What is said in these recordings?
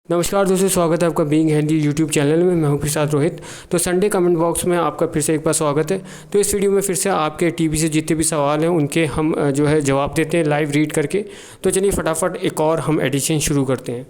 नमस्कार दोस्तों, स्वागत है आपका बीइंग हेल्दी यूट्यूब चैनल में। मैं हूं फिर साथ रोहित। तो संडे कमेंट बॉक्स में आपका फिर से एक बार स्वागत है। तो इस वीडियो में फिर से आपके टीवी से जितने भी सवाल हैं उनके हम जो है जवाब देते हैं लाइव रीड करके। तो चलिए फटाफट एक और हम एडिशन शुरू करते हैं।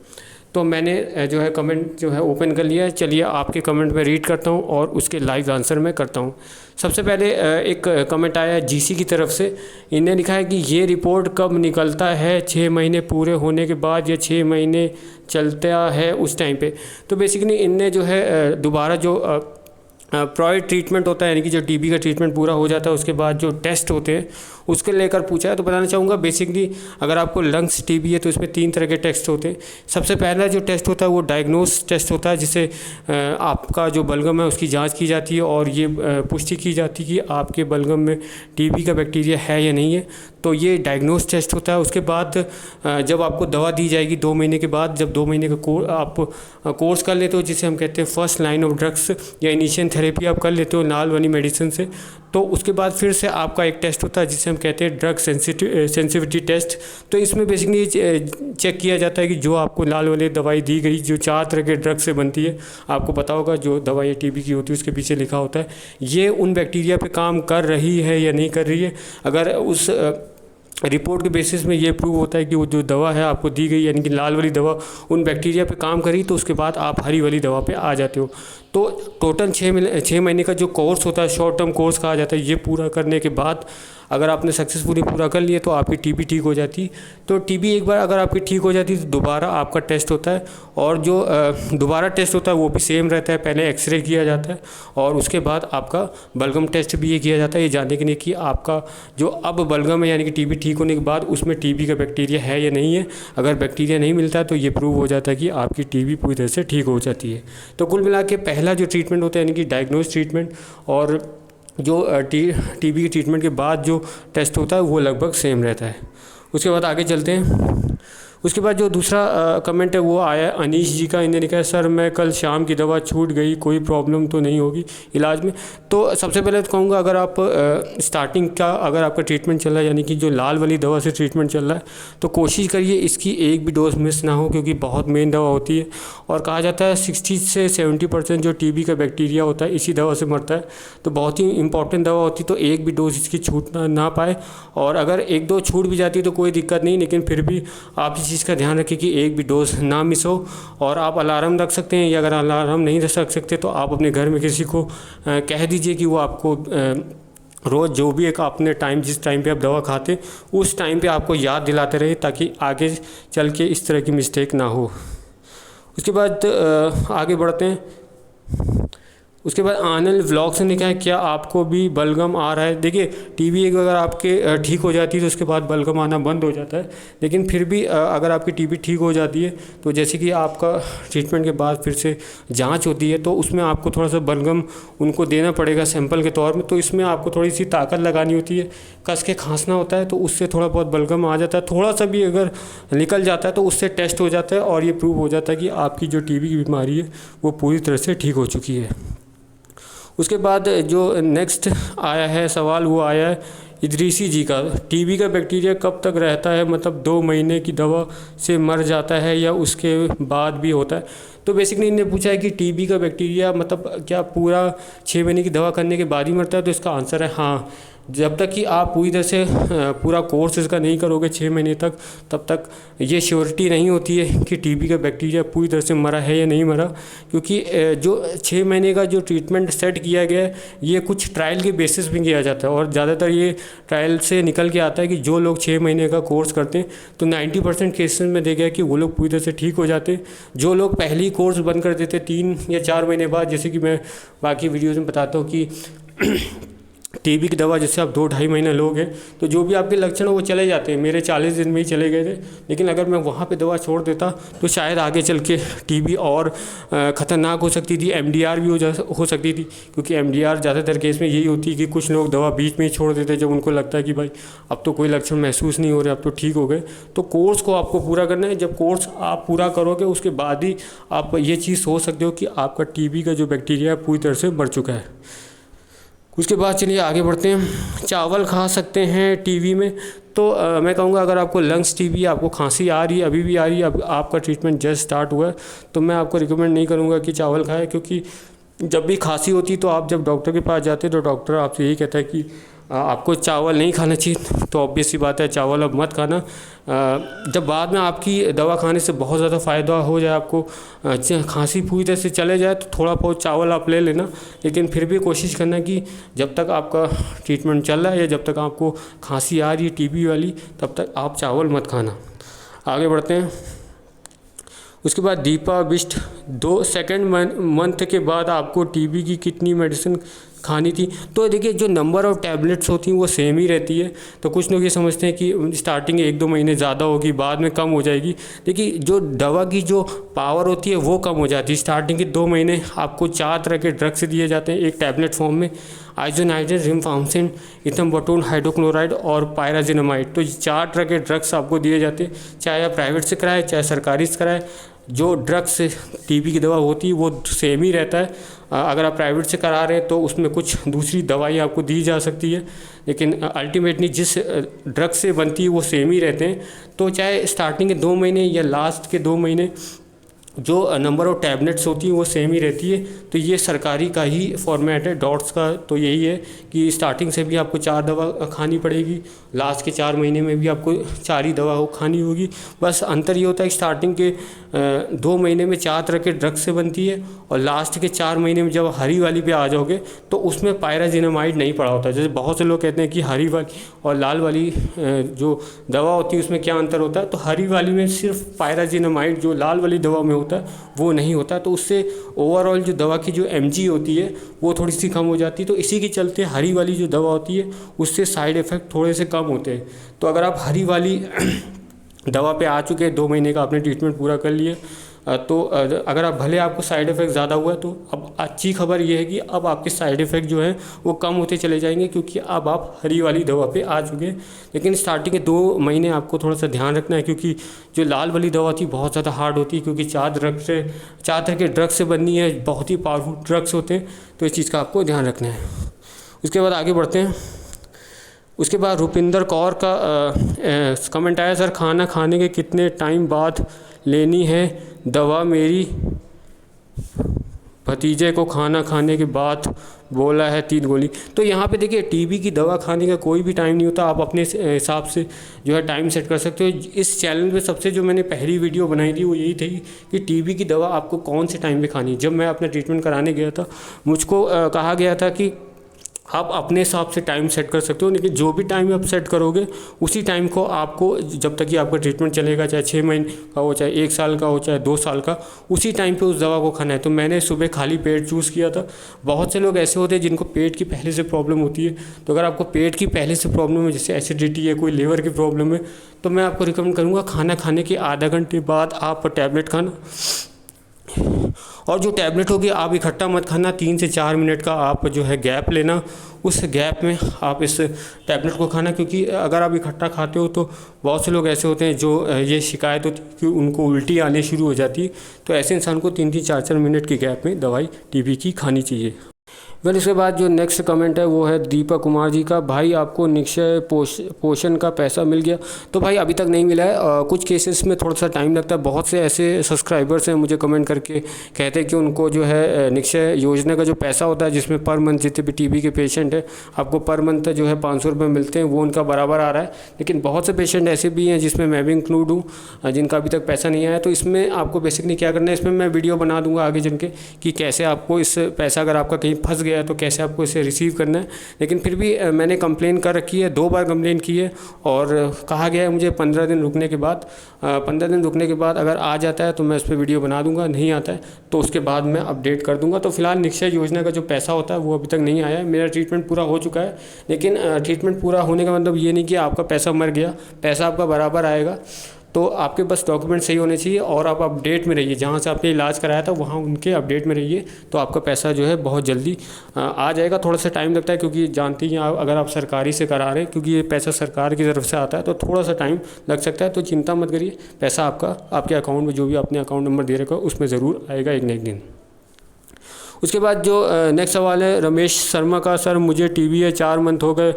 तो मैंने जो है कमेंट जो है ओपन कर लिया है। चलिए आपके कमेंट में रीड करता हूँ और उसके लाइव आंसर मैं करता हूँ। सबसे पहले एक कमेंट आया है जीसी की तरफ से। इन्हें लिखा है कि ये रिपोर्ट कब निकलता है, 6 महीने पूरे होने के बाद या 6 महीने चलता है उस टाइम पे। तो बेसिकली इनने जो है दोबारा जो प्रायर ट्रीटमेंट होता है, यानी कि जो टीबी का ट्रीटमेंट पूरा हो जाता है उसके बाद जो टेस्ट होते हैं उसके लेकर पूछा है। तो बताना चाहूँगा बेसिकली अगर आपको लंग्स टीबी है तो इसमें 3 तरह के टेस्ट होते हैं। सबसे पहला जो टेस्ट होता है वो डायग्नोस टेस्ट होता है, जिससे आपका जो बलगम है उसकी जांच की जाती है और ये पुष्टि की जाती है कि आपके बलगम में टीबी का बैक्टीरिया है या नहीं है। तो ये डायग्नोस टेस्ट होता है। उसके बाद जब आपको दवा दी जाएगी 2 महीने के बाद, जब 2 महीने का आप कोर्स कर लेते हो जिसे हम कहते हैं फर्स्ट लाइन ऑफ ड्रग्स या इनिशियल थेरेपी आप कर लेते हो लाल वाली मेडिसिन से, तो उसके बाद फिर से आपका एक टेस्ट होता है जिसे हम कहते हैं ड्रग सेंसिटिविटी टेस्ट। तो इसमें बेसिकली चेक किया जाता है कि जो आपको लाल वाली दवाई दी गई जो 4 तरह के ड्रग से बनती है, आपको पता होगा जो दवाई टीबी की होती है उसके पीछे लिखा होता है ये उन बैक्टीरिया पे काम कर रही है या नहीं कर रही है। अगर उस रिपोर्ट के बेसिस में ये प्रूव होता है कि वो जो दवा है आपको दी गई यानी कि लाल वाली दवा उन बैक्टीरिया पे काम करी, तो उसके बाद आप हरी वाली दवा पे आ जाते हो। तो टोटल 6 महीने का जो कोर्स होता है, शॉर्ट टर्म कोर्स कहा जाता है, ये पूरा करने के बाद अगर आपने सक्सेसफुली पूरा कर लिया तो आपकी टीबी ठीक हो जाती। तो टीबी एक बार अगर आपकी ठीक हो जाती तो दोबारा आपका टेस्ट होता है, और जो दोबारा टेस्ट होता है वो भी सेम रहता है। पहले एक्सरे किया जाता है और उसके बाद आपका बलगम टेस्ट भी ये किया जाता है, ये जानने के लिए कि आपका जो अब बलगम है यानी कि टीबी ठीक होने के बाद उसमें टीबी का बैक्टीरिया है या नहीं है। अगर बैक्टीरिया नहीं मिलता है तो ये प्रूव हो जाता है कि आपकी टीबी पूरी तरह से ठीक हो जाती है। तो कुल मिला के पहला जो ट्रीटमेंट होता है यानी कि डायग्नोस ट्रीटमेंट, और जो टीबी की ट्रीटमेंट के बाद जो टेस्ट होता है वो लगभग सेम रहता है। उसके बाद आगे चलते हैं। उसके बाद जो दूसरा कमेंट है वो आया है अनीश जी का। इन्हें लिखा है सर मैं कल शाम की दवा छूट गई, कोई प्रॉब्लम तो नहीं होगी इलाज में। तो सबसे पहले तो कहूँगा अगर आप स्टार्टिंग का अगर आपका ट्रीटमेंट चल रहा है यानी कि जो लाल वाली दवा से ट्रीटमेंट चल रहा है, तो कोशिश करिए इसकी एक भी डोज मिस ना हो, क्योंकि बहुत मेन दवा होती है और कहा जाता है 60 से 70% जो टीबी का बैक्टीरिया होता है इसी दवा से मरता है। तो बहुत ही इंपॉर्टेंट दवा होती है, तो एक भी डोज इसकी छूट ना पाए। और अगर 1-2 छूट भी जाती है तो कोई दिक्कत नहीं, लेकिन फिर भी आप इस चीज़ का ध्यान रखिए कि एक भी डोज ना मिस हो। और आप अलार्म रख सकते हैं, या अगर अलार्म नहीं रख सकते तो आप अपने घर में किसी को कह दीजिए कि वो आपको रोज़ जो भी एक आपने टाइम जिस टाइम पे आप दवा खाते उस टाइम पे आपको याद दिलाते रहे, ताकि आगे चल के इस तरह की मिस्टेक ना हो। उसके बाद आगे बढ़ते हैं। उसके बाद आनंद व्लॉग्स ने कहा है क्या आपको भी बलगम आ रहा है। देखिए टीबी एक अगर आपके ठीक हो जाती है तो उसके बाद बलगम आना बंद हो जाता है, लेकिन फिर भी अगर आपकी टीबी ठीक हो जाती है तो जैसे कि आपका ट्रीटमेंट के बाद फिर से जांच होती है तो उसमें आपको थोड़ा सा बलगम उनको देना पड़ेगा सैंपल के तौर में। तो इसमें आपको थोड़ी सी ताकत लगानी होती है, कस के खांसना होता है, तो उससे थोड़ा बहुत बलगम आ जाता है। थोड़ा सा भी अगर निकल जाता है तो उससे टेस्ट हो जाता है और ये प्रूव हो जाता है कि आपकी जो टीबी की बीमारी है वो पूरी तरह से ठीक हो चुकी है। उसके बाद जो नेक्स्ट आया है सवाल वो आया है इदरीसी जी का। टीबी का बैक्टीरिया कब तक रहता है, मतलब 2 महीने की दवा से मर जाता है या उसके बाद भी होता है। तो बेसिकली इन्होंने पूछा है कि टीबी का बैक्टीरिया मतलब क्या पूरा 6 महीने की दवा करने के बाद ही मरता है। तो इसका आंसर है हाँ, जब तक कि आप पूरी तरह से पूरा कोर्स इसका नहीं करोगे 6 महीने तक, तब तक ये श्योरिटी नहीं होती है कि टीबी का बैक्टीरिया पूरी तरह से मरा है या नहीं मरा। क्योंकि जो 6 महीने का जो ट्रीटमेंट सेट किया गया है ये कुछ ट्रायल के बेसिस पे किया जाता है, और ज़्यादातर ये ट्रायल से निकल के आता है कि जो लोग 6 महीने का कोर्स करते हैं तो 90% केसेस में देखा है कि वो लोग पूरी तरह से ठीक हो जाते हैं। जो लोग पहली कोर्स बंद कर देते 3 या 4 महीने बाद, जैसे कि मैं बाकी वीडियोज़ में बताता हूँ कि टीबी की दवा जैसे आप 2-2.5 महीने लोगे तो जो भी आपके लक्षण हो वो चले जाते हैं। मेरे 40 दिन में ही चले गए थे, लेकिन अगर मैं वहाँ पे दवा छोड़ देता तो शायद आगे चल के टीबी और ख़तरनाक हो सकती थी, एमडीआर भी हो सकती थी। क्योंकि एमडीआर ज़्यादातर केस में यही होती है कि कुछ लोग दवा बीच में ही छोड़ देते जब उनको लगता है कि भाई अब तो कोई लक्षण महसूस नहीं हो रहे, अब तो ठीक हो गए। तो कोर्स को आपको पूरा करना है। जब कोर्स आप पूरा करोगे उसके बाद ही आप ये चीज़ सोच सकते हो कि आपका टीबी का जो बैक्टीरिया है पूरी तरह से मर चुका है। उसके बाद चलिए आगे बढ़ते हैं। चावल खा सकते हैं टीबी में? तो मैं कहूँगा अगर आपको लंग्स टीबी, आपको खांसी आ रही है, अभी भी आ रही है, अब आपका ट्रीटमेंट जस्ट स्टार्ट हुआ है, तो मैं आपको रिकमेंड नहीं करूँगा कि चावल खाएं, क्योंकि जब भी खांसी होती है तो आप जब डॉक्टर के पास जाते हैं तो डॉक्टर आपसे यही कहता है कि आपको चावल नहीं खाना चाहिए। तो ऑब्वियस सी बात है चावल अब मत खाना। जब बाद में आपकी दवा खाने से बहुत ज़्यादा फ़ायदा हो जाए, आपको खांसी पूरी तरह से चले जाए, तो थोड़ा बहुत चावल आप ले लेना, लेकिन फिर भी कोशिश करना कि जब तक आपका ट्रीटमेंट चल रहा है या जब तक आपको खांसी आ रही है टीबी वाली, तब तक आप चावल मत खाना। आगे बढ़ते हैं। उसके बाद दीपा बिष्ट, 2 मंथ के बाद आपको टीबी की कितनी मेडिसिन खानी थी? तो देखिए जो नंबर ऑफ़ टैबलेट्स होती हैं वो सेम ही रहती है। तो कुछ लोग ये समझते हैं कि स्टार्टिंग 1-2 महीने ज़्यादा होगी, बाद में कम हो जाएगी। देखिए जो दवा की जो पावर होती है वो कम हो जाती है। स्टार्टिंग के 2 महीने आपको 4 तरह के ड्रग्स दिए जाते हैं एक टैबलेट फॉर्म में, आइसोनाइट्रेट, रिफाम्पिसिन, इथम्बोटोल हाइड्रोक्लोराइड और पायराजिनामाइड। तो 4 तरह के ड्रग्स आपको दिए जाते हैं, चाहे आप प्राइवेट से कराएं चाहे सरकारी से कराएं। जो ड्रग्स टीबी की दवा होती है वो सेम ही रहता है। अगर आप प्राइवेट से करा रहे हैं तो उसमें कुछ दूसरी दवाई आपको दी जा सकती है, लेकिन अल्टीमेटली जिस ड्रग से बनती है वो सेम ही रहते हैं। तो चाहे स्टार्टिंग के 2 महीने या लास्ट के 2 महीने जो नंबर ऑफ़ टैबलेट्स होती हैं वो सेम ही रहती है। तो ये सरकारी का ही फॉर्मेट है डॉट्स का। तो यही है कि स्टार्टिंग से भी आपको 4 दवा खानी पड़ेगी, लास्ट के 4 महीने में भी आपको 4 ही दवा खानी होगी। बस अंतर ये होता है कि स्टार्टिंग के 2 महीने में 4 तरह के ड्रग्स से बनती है, और लास्ट के 4 महीने में जब हरी वाली पे आ जाओगे तो उसमें पायराजिनामाइड नहीं पड़ा होता। जैसे बहुत से लोग कहते हैं कि हरी वाली और लाल वाली जो दवा होती है उसमें क्या अंतर होता है, तो हरी वाली में सिर्फ पायराजिनामाइड जो लाल वाली दवा में होता है वो नहीं होता। तो उससे ओवरऑल जो दवा की जो mg होती है वो थोड़ी सी कम हो जाती है। तो इसी के चलते हरी वाली जो दवा होती है उससे साइड इफ़ेक्ट थोड़े से कम होते हैं। तो अगर आप हरी वाली दवा पे आ चुके हैं, 2 महीने का आपने ट्रीटमेंट पूरा कर लिया, तो अगर आप भले आपको साइड इफ़ेक्ट ज़्यादा हुआ है, तो अब अच्छी खबर ये है कि अब आपके साइड इफ़ेक्ट जो है वो कम होते चले जाएंगे, क्योंकि अब आप हरी वाली दवा पे आ चुके हैं। लेकिन स्टार्टिंग के 2 महीने आपको थोड़ा सा ध्यान रखना है, क्योंकि जो लाल वाली दवा थी बहुत ज़्यादा हार्ड होती है, क्योंकि 4 तरह के ड्रग्स से बननी है, बहुत ही पावरफुल ड्रग्स होते हैं। तो इस चीज़ का आपको ध्यान रखना है। उसके बाद आगे बढ़ते हैं। उसके बाद रुपिंदर कौर का कमेंट आया, सर खाना खाने के कितने टाइम बाद लेनी है दवा? मेरी भतीजे को खाना खाने के बाद बोला है 3 गोली। तो यहाँ पे देखिए टीबी की दवा खाने का कोई भी टाइम नहीं होता, आप अपने हिसाब से जो है टाइम सेट कर सकते हो। इस चैनल पे सबसे जो मैंने पहली वीडियो बनाई थी वो यही थी कि टीबी की दवा आपको कौन से टाइम पे खानी है। जब मैं अपना ट्रीटमेंट कराने गया था मुझको कहा गया था कि आप अपने हिसाब से टाइम सेट कर सकते हो, लेकिन जो भी टाइम आप सेट करोगे उसी टाइम को आपको, जब तक कि आपका ट्रीटमेंट चलेगा, चाहे 6 महीने का हो, चाहे 1 साल का हो, चाहे 2 साल का, उसी टाइम पे उस दवा को खाना है। तो मैंने सुबह खाली पेट चूज़ किया था। बहुत से लोग ऐसे होते हैं जिनको पेट की पहले से प्रॉब्लम होती है। तो अगर आपको पेट की पहले से प्रॉब्लम है, जैसे एसिडिटी है, कोई लीवर की प्रॉब्लम है, तो मैं आपको रिकमेंड करूँगा खाना खाने के आधा घंटे बाद आप टैबलेट खाना। और जो टैबलेट होगी आप इकट्ठा मत खाना, 3 से 4 मिनट का आप जो है गैप लेना, उस गैप में आप इस टैबलेट को खाना। क्योंकि अगर आप इकट्ठा खाते हो तो बहुत से लोग ऐसे होते हैं जो ये शिकायत होती है कि उनको उल्टी आने शुरू हो जाती है। तो ऐसे इंसान को 3-3, 4-4 मिनट के गैप में दवाई टीबी की खानी चाहिए। फिर इसके बाद जो नेक्स्ट कमेंट है वो है दीपक कुमार जी का, भाई आपको निक्षय पोषण का पैसा मिल गया? तो भाई अभी तक नहीं मिला है। कुछ केसेस में थोड़ा सा टाइम लगता है। बहुत से ऐसे सब्सक्राइबर्स हैं मुझे कमेंट करके कहते हैं कि उनको जो है निक्षय योजना का जो पैसा होता है, जिसमें पर मंथ जितने भी टीबी के पेशेंट हैं आपको पर मंथ जो है 500 रुपये मिलते हैं, वो उनका बराबर आ रहा है। लेकिन बहुत से पेशेंट ऐसे भी हैं जिसमें मैं भी इंक्लूड हूँ, जिनका अभी तक पैसा नहीं आया। तो इसमें आपको बेसिकली क्या करना है, इसमें मैं वीडियो बना दूँगा आगे चल के कि कैसे आपको इस पैसा, अगर आपका कहीं फंस गया तो कैसे आपको इसे रिसीव करना है। लेकिन फिर भी मैंने कंप्लेन कर रखी है, 2 बार कंप्लेन की है, और कहा गया है मुझे 15 दिन रुकने के बाद 15 दिन रुकने के बाद अगर आ जाता है तो मैं उस पर वीडियो बना दूंगा, नहीं आता है तो उसके बाद मैं अपडेट कर दूंगा। तो फिलहाल निक्षय योजना का जो पैसा होता है वो अभी तक नहीं आया है। मेरा ट्रीटमेंट पूरा हो चुका है, लेकिन ट्रीटमेंट पूरा होने का मतलब ये नहीं कि आपका पैसा मर गया, पैसा आपका बराबर आएगा। तो आपके बस डॉक्यूमेंट सही होने चाहिए और आप अपडेट में रहिए, जहाँ से आपने इलाज कराया था वहाँ उनके अपडेट में रहिए, तो आपका पैसा जो है बहुत जल्दी आ जाएगा। थोड़ा सा टाइम लगता है क्योंकि जानती हैं आप, अगर आप सरकारी से करा रहे हैं, क्योंकि ये पैसा सरकार की तरफ से आता है तो थोड़ा सा टाइम लग सकता है। तो चिंता मत करिए, पैसा आपका आपके अकाउंट में, जो भी आपने अकाउंट नंबर दे रखा है उसमें ज़रूर आएगा एक न एक दिन। उसके बाद जो नेक्स्ट सवाल है रमेश शर्मा का, सर मुझे टीबी है, 4 मंथ हो गए,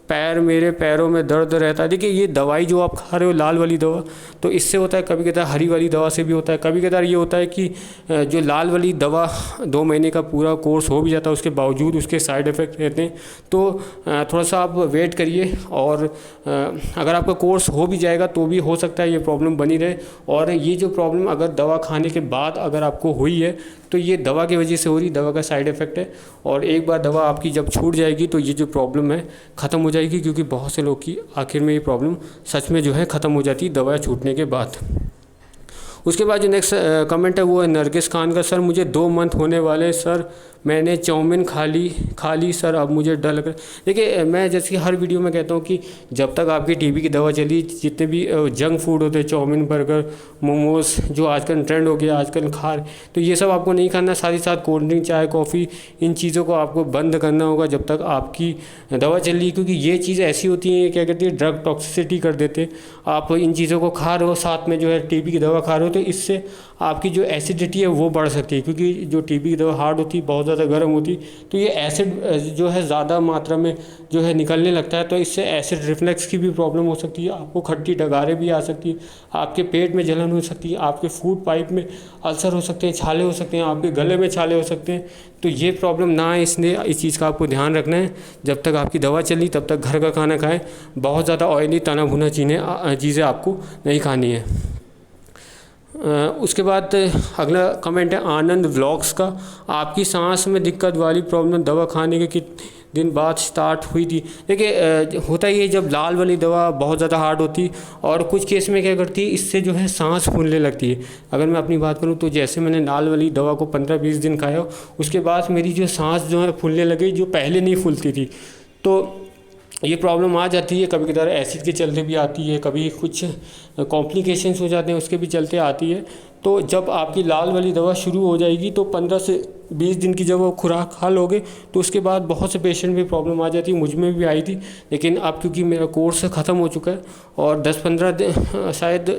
मेरे पैरों में दर्द रहता है। देखिए ये दवाई जो आप खा रहे हो लाल वाली दवा, तो इससे होता है, कभी कभार हरी वाली दवा से भी होता है। कभी कभार ये होता है कि जो लाल वाली दवा 2 महीने का पूरा कोर्स हो भी जाता है, उसके बावजूद उसके साइड इफ़ेक्ट रहते हैं। तो थोड़ा सा आप वेट करिए, और अगर आपका कोर्स हो भी जाएगा तो भी हो सकता है ये प्रॉब्लम बनी रहे। और ये जो प्रॉब्लम अगर दवा खाने के बाद अगर आपको हुई है तो ये दवा की वजह से हो रही, दवा का साइड इफ़ेक्ट है। और एक बार दवा आपकी जब छूट जाएगी तो ये जो प्रॉब्लम है ख़त्म हो जाएगी, क्योंकि बहुत से लोग की आखिर में ये प्रॉब्लम सच में जो है ख़त्म हो जाती है दवा छूटने के बाद। उसके बाद जो नेक्स्ट कमेंट है वो है नरगिस खान का, सर मुझे 2 मंथ होने वाले, सर मैंने चाउमीन खा ली सर, अब मुझे डर लग रहा है। देखिए मैं जैसे कि हर वीडियो में कहता हूँ कि जब तक आपकी टीबी की दवा चली, जितने भी जंक फूड होते हैं, चाउमीन, बर्गर, मोमोज जो आजकल ट्रेंड हो गया आजकल खा रहे, तो ये सब आपको नहीं खाना। साथ ही साथ कोल्ड ड्रिंक, चाय, कॉफ़ी, इन चीज़ों को आपको बंद करना होगा जब तक आपकी दवा चल रही, क्योंकि ये चीज़ ऐसी होती है, क्या कहती है, ड्रग टॉक्सिसिटी कर देते। आप इन चीज़ों को खा रहे हो, साथ में जो है टीबी की दवा खा रहे हो, तो इससे आपकी जो एसिडिटी है वो बढ़ सकती है, क्योंकि जो टीबी की दवा हार्ड होती है, बहुत ज़्यादा गर्म होती, तो ये एसिड जो है ज़्यादा मात्रा में जो है निकलने लगता है, तो इससे एसिड रिफ्लेक्स की भी प्रॉब्लम हो सकती है, आपको खट्टी डगारें भी आ सकती है, आपके पेट में जलन हो सकती है, आपके फूड पाइप में अल्सर हो सकते हैं, छाले हो सकते हैं, आपके गले में छाले हो सकते हैं। तो ये प्रॉब्लम ना आए, इसलिए इस चीज़ का आपको ध्यान रखना है। जब तक आपकी दवा चली तब तक घर का खाना खाएं, बहुत ज़्यादा ऑयली तना भुना चीज़ें आपको नहीं खानी है। उसके बाद अगला कमेंट है आनंद व्लॉग्स का, आपकी सांस में दिक्कत वाली प्रॉब्लम दवा खाने के कितने दिन बाद स्टार्ट हुई थी? देखिए होता ही है, जब लाल वाली दवा बहुत ज़्यादा हार्ड होती और कुछ केस में क्या करती है, इससे जो है सांस फूलने लगती है। अगर मैं अपनी बात करूं तो जैसे मैंने लाल वाली दवा को 15-20 दिन खाया, उसके बाद मेरी जो सांस जो है फूलने लगी, जो पहले नहीं फूलती थी। तो ये प्रॉब्लम आ जाती है, कभी कभार एसिड के चलते भी आती है, कभी कुछ कॉम्प्लिकेशंस हो जाते हैं उसके भी चलते आती है। तो जब आपकी लाल वाली दवा शुरू हो जाएगी तो 15 से 20 दिन की जब वो खुराक खा लोगे तो उसके बाद बहुत से पेशेंट में प्रॉब्लम आ जाती है, मुझ में भी आई थी। लेकिन अब क्योंकि मेरा कोर्स ख़त्म हो चुका है और 10-15 दिन, शायद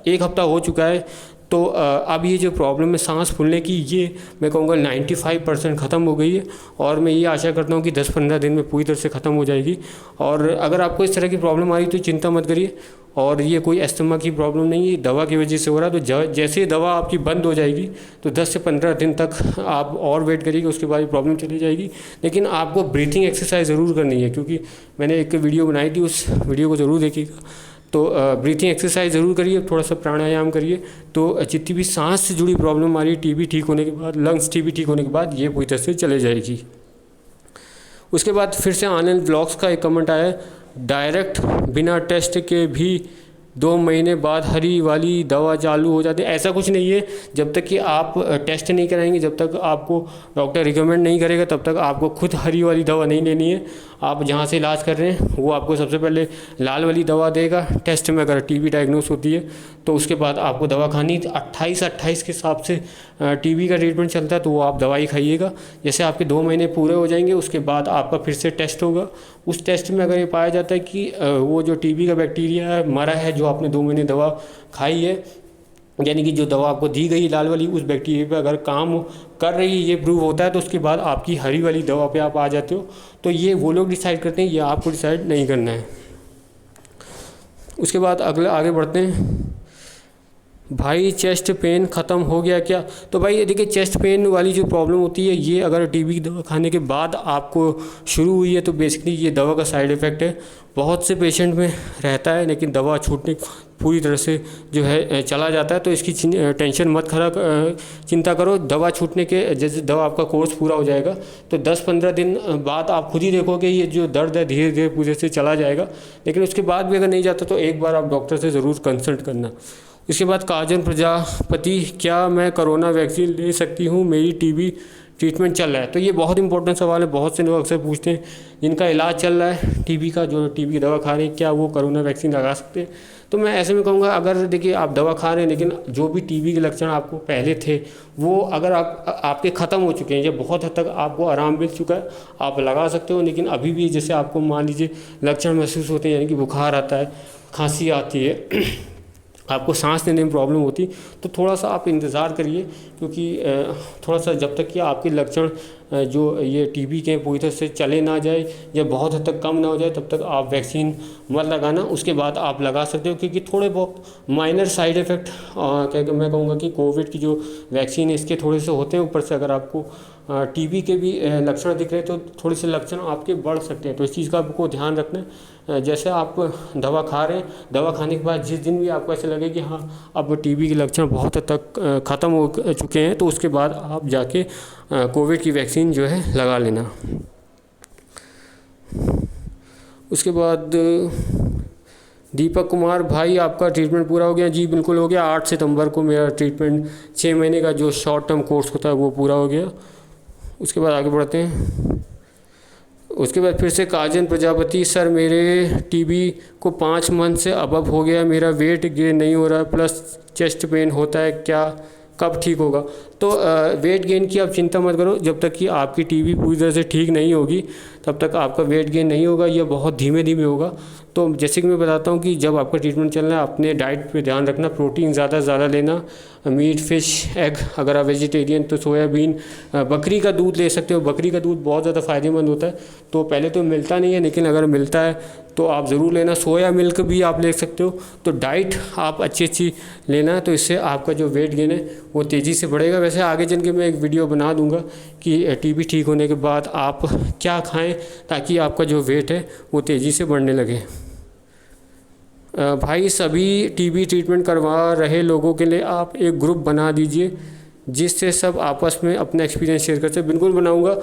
1 हफ़्ता हो चुका है, तो अब ये जो प्रॉब्लम है सांस फूलने की, ये मैं कहूँगा 95% ख़त्म हो गई है। और मैं ये आशा करता हूँ कि 10-15 दिन में पूरी तरह से ख़त्म हो जाएगी। और अगर आपको इस तरह की प्रॉब्लम आ रही तो चिंता मत करिए, और ये कोई अस्थमा की प्रॉब्लम नहीं है, दवा की वजह से हो रहा है। तो जैसे ही दवा आपकी बंद हो जाएगी तो 10 से 15 दिन तक आप और वेट करिएगा, उसके बाद प्रॉब्लम चली जाएगी। लेकिन आपको ब्रीथिंग एक्सरसाइज ज़रूर करनी है, क्योंकि मैंने एक वीडियो बनाई थी, उस वीडियो को ज़रूर देखिएगा। तो ब्रीथिंग एक्सरसाइज ज़रूर करिए, थोड़ा सा प्राणायाम करिए, तो जितनी भी सांस से जुड़ी प्रॉब्लम आ रही है टीबी ठीक होने के बाद, लंग्स टीबी ठीक होने के बाद, ये पूरी तरह से चले जाएगी। उसके बाद फिर से आनंद ब्लॉग्स का एक कमेंट आया, डायरेक्ट बिना टेस्ट के भी 2 महीने बाद हरी वाली दवा चालू हो जाती है। ऐसा कुछ नहीं है, जब तक कि आप टेस्ट नहीं कराएंगे, जब तक आपको डॉक्टर रिकमेंड नहीं करेगा, तब तक आपको खुद हरी वाली दवा नहीं लेनी है। आप जहाँ से इलाज कर रहे हैं वो आपको सबसे पहले लाल वाली दवा देगा। टेस्ट में अगर टीबी डायग्नोस होती है तो उसके बाद आपको दवा खानी, 28 के हिसाब से टीबी का ट्रीटमेंट चलता है, तो वो आप दवाई खाइएगा। जैसे आपके 2 महीने पूरे हो जाएंगे, उसके बाद आपका फिर से टेस्ट होगा। उस टेस्ट में अगर ये पाया जाता है कि वो जो टीबी का बैक्टीरिया है मरा है, जो आपने 2 महीने दवा खाई है, यानी कि जो दवा आपको दी गई लाल वाली, उस बैक्टीरिया पे अगर काम कर रही है, ये प्रूव होता है, तो उसके बाद आपकी हरी वाली दवा पे आप आ जाते हो। तो ये वो लोग डिसाइड करते हैं, ये आपको डिसाइड नहीं करना है। उसके बाद आगे बढ़ते हैं। भाई चेस्ट पेन ख़त्म हो गया क्या? तो भाई देखिए, चेस्ट पेन वाली जो प्रॉब्लम होती है, ये अगर टीबी की दवा खाने के बाद आपको शुरू हुई है तो बेसिकली ये दवा का साइड इफ़ेक्ट है। बहुत से पेशेंट में रहता है, लेकिन दवा छूटने पूरी तरह से जो है चला जाता है, तो इसकी टेंशन मत चिंता करो। दवा छूटने के जैसे दवा आपका कोर्स पूरा हो जाएगा तो 10-15 दिन बाद आप खुद ही देखोगे ये जो दर्द है धीरे धीरे पूरे से चला जाएगा। लेकिन उसके बाद भी अगर नहीं जाता तो एक बार आप डॉक्टर से ज़रूर कंसल्ट करना। इसके बाद काजन प्रजापति, क्या मैं कोरोना वैक्सीन ले सकती हूँ? मेरी टीबी ट्रीटमेंट चल रहा है। तो ये बहुत इंपॉर्टेंट सवाल है, बहुत से लोग अक्सर पूछते हैं जिनका इलाज चल रहा है टीबी का, जो टीबी की दवा खा रहे हैं, क्या वो कोरोना वैक्सीन लगा सकते हैं? तो मैं ऐसे में कहूँगा, अगर देखिए आप दवा खा रहे हैं लेकिन जो भी टीबी के लक्षण आपको पहले थे वो अगर आपके ख़त्म हो चुके हैं या बहुत हद तक आपको आराम मिल चुका है, आप लगा सकते हो। लेकिन अभी भी जैसे आपको मान लीजिए लक्षण महसूस होते हैं, यानी कि बुखार आता है, खांसी आती है आपको सांस लेने में प्रॉब्लम होती, तो थोड़ा सा आप इंतज़ार करिए, क्योंकि थोड़ा सा जब तक कि आपके लक्षण जो ये टीबी के पूरी तरह से चले ना जाए या बहुत हद तक कम ना हो जाए, तब तक आप वैक्सीन मत लगाना। उसके बाद आप लगा सकते हो, क्योंकि थोड़े बहुत माइनर साइड इफ़ेक्ट क्या मैं कहूँगा कि कोविड की जो वैक्सीन है इसके थोड़े से होते हैं। ऊपर से अगर आपको टीबी के भी लक्षण दिख रहे हैं तो थोड़े से लक्षण आपके बढ़ सकते हैं, तो इस चीज़ का आपको ध्यान रखना है। जैसे आप दवा खा रहे हैं, दवा खाने के बाद जिस दिन भी आपको ऐसे लगे कि हाँ अब टीबी के लक्षण बहुत हद तक ख़त्म हो चुके हैं, तो उसके बाद आप जाके कोविड की वैक्सीन जो है लगा लेना। उसके बाद दीपक कुमार भाई, आपका ट्रीटमेंट पूरा हो गया? जी बिल्कुल हो गया। 8 सितंबर को मेरा ट्रीटमेंट 6 महीने का जो शॉर्ट टर्म कोर्स होता है वो पूरा हो गया। उसके बाद आगे बढ़ते हैं। उसके बाद फिर से काजन प्रजापति, सर मेरे टीबी को 5 मंथ से अबव हो गया, मेरा वेट गेन नहीं हो रहा है, प्लस चेस्ट पेन होता है, क्या कब ठीक होगा? तो वेट गेन की आप चिंता मत करो, जब तक कि आपकी टीबी पूरी तरह से ठीक नहीं होगी तब तक आपका वेट गेन नहीं होगा, यह बहुत धीमे धीमे होगा। तो जैसे कि मैं बताता हूँ कि जब आपका ट्रीटमेंट चल रहा है अपने डाइट पे ध्यान रखना, प्रोटीन ज़्यादा से ज़्यादा लेना, मीट, फिश, एग, अगर आप वेजिटेरियन तो सोयाबीन, बकरी का दूध ले सकते हो। बकरी का दूध बहुत ज़्यादा फ़ायदेमंद होता है, तो पहले तो मिलता नहीं है लेकिन अगर मिलता है तो आप ज़रूर लेना। सोया मिल्क भी आप ले सकते हो। तो डाइट आप अच्छी लेना, तो इससे आपका जो वेट गेन है वो तेज़ी से बढ़ेगा। वैसे आगे चल के मैं एक वीडियो बना दूंगा कि टीबी ठीक होने के बाद आप क्या खाएं ताकि आपका जो वेट है वो तेज़ी से बढ़ने लगे। भाई, सभी टीबी ट्रीटमेंट करवा रहे लोगों के लिए आप एक ग्रुप बना दीजिए जिससे सब आपस में अपना एक्सपीरियंस शेयर करते हैं। बिल्कुल बनाऊंगा।